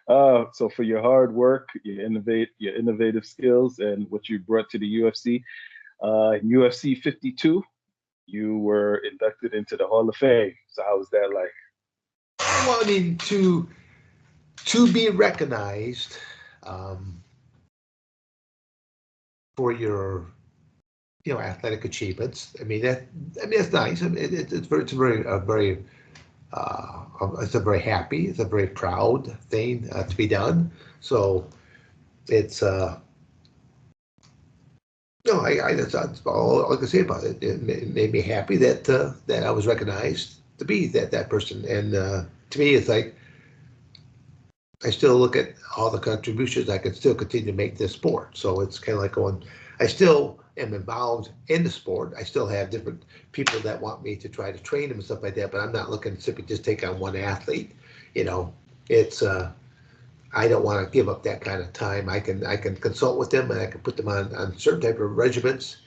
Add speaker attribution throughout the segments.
Speaker 1: So for your hard work, your innovative skills, and what you brought to the UFC, UFC 52, you were inducted into the Hall of Fame. So how was that like?
Speaker 2: Well, I mean, to be recognized um, for your athletic achievements. I mean that's nice. I mean, it's a very happy, it's a very proud thing to be done. So it's no, that's all I can say about it. It made me happy that I was recognized to be that person, and to me, it's like I still look at all the contributions I can still continue to make this sport. So it's kind of like going, I still am involved in the sport. I still have different people that want me to try to train them and stuff like that, but I'm not looking to simply just take on one athlete. You know, it's I don't want to give up that kind of time. I can consult with them and I can put them on certain type of regiments,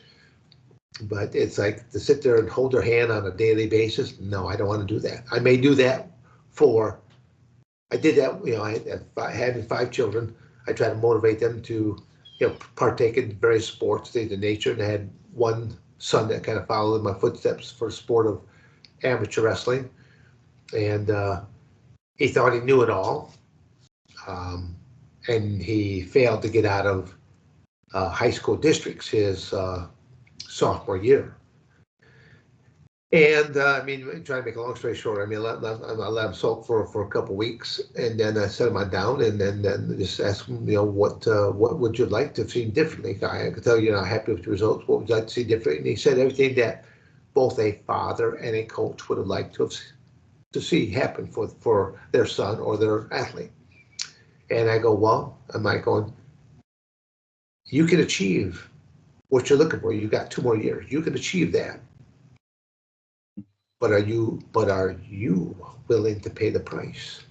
Speaker 2: but it's like to sit there and hold their hand on a daily basis. No, I don't want to do that. I may do that for I did that. Having 5 children, I try to motivate them to, partake in various sports, things of nature. And I had one son that kind of followed in my footsteps for the sport of amateur wrestling, and he thought he knew it all, um, and he failed to get out of high school districts his sophomore year. And I mean, trying to make a long story short, I mean, I let him sulk for a couple of weeks, and then I set him on down, and then just ask him, what would you like to have seen differently? I could tell you're not happy with the results. What would you like to see differently? And he said everything that both a father and a coach would have liked to see happen for their son or their athlete. And I go, well, am I going? You can achieve what you're looking for. You got 2 more years. You can achieve that. But are you willing to pay the price?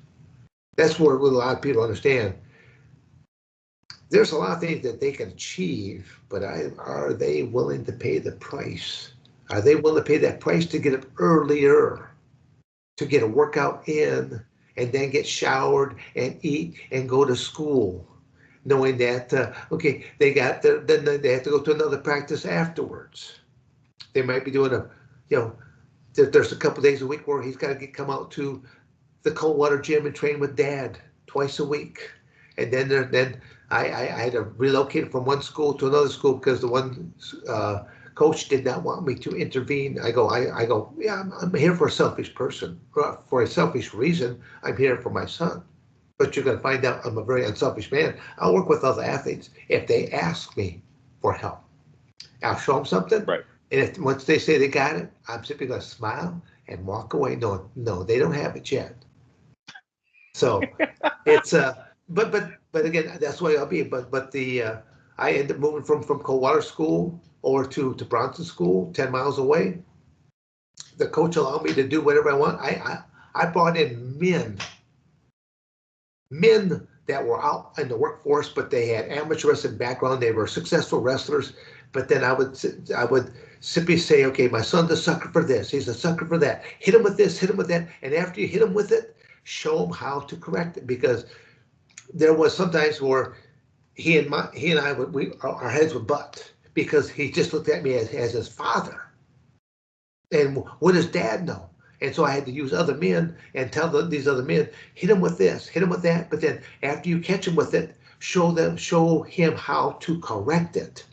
Speaker 2: That's where a lot of people understand. There's a lot of things that they can achieve, but are they willing to pay the price? Are they willing to pay that price to get up earlier, to get a workout in, and then get showered and eat and go to school, knowing that okay, then they have to go to another practice afterwards. They might be doing you know, there's a couple days a week where he's got to come out to the cold water gym and train with dad twice a week. And then I had to relocate from one school to another school because the one coach did not want me to intervene. I go, yeah, I'm here for a selfish person, for a selfish reason. I'm here for my son. But you're going to find out I'm a very unselfish man. I'll work with other athletes if they ask me for help. I'll show them something,
Speaker 1: Right.
Speaker 2: and if once they say they got it, I'm simply going to smile and walk away. No, they don't have it yet. So it's but again, that's the way I'll be. But the I ended up moving from Coldwater School over to Bronson School, 10 miles away. The coach allowed me to do whatever I want. I brought in men that were out in the workforce, but they had amateur wrestling background. They were successful wrestlers. But then I would simply say, okay, my son's a sucker for this. He's a sucker for that. Hit him with this, hit him with that. And after you hit him with it, show him how to correct it. Because there was sometimes where he and I our heads would butt because he just looked at me as his father. And what does dad know? And so I had to use other men and tell these other men, hit him with this, hit him with that. But then after you catch him with it, show him how to correct it.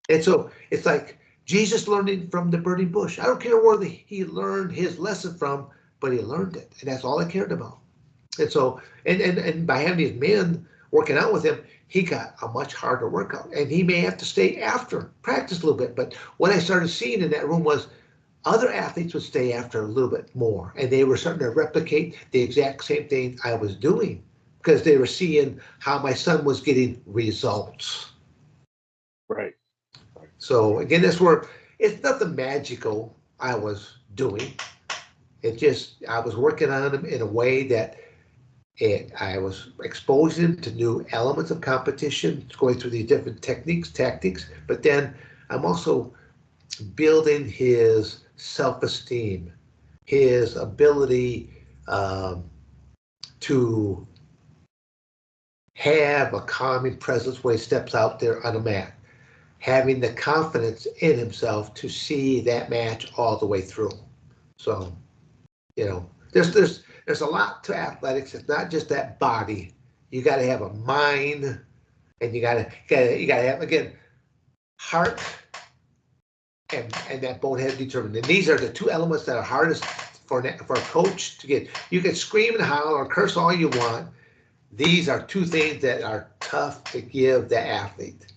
Speaker 2: And so it's like Jesus learning from the burning bush. I don't care where he learned his lesson from, but he learned it. And that's all I cared about. And so, and by having these men working out with him, he got a much harder workout. And he may have to stay after, practice a little bit. But what I started seeing in that room was other athletes would stay after a little bit more, and they were starting to replicate the exact same thing I was doing because they were seeing how my son was getting results.
Speaker 1: Right. Right.
Speaker 2: So again, that's where it's nothing magical I was doing. It just I was working on them in a way that I was exposing him to new elements of competition, going through these different techniques, tactics, but then I'm also building his self-esteem, his ability um, to have a calming presence when he steps out there on the mat, having the confidence in himself to see that match all the way through. So, there's a lot to athletics. It's not just that body. You got to have a mind, and you got to have, again, heart and that bonehead determined. And these are the two elements that are hardest for a coach to get. You can scream and howl or curse all you want. These are two things that are tough to give the athlete.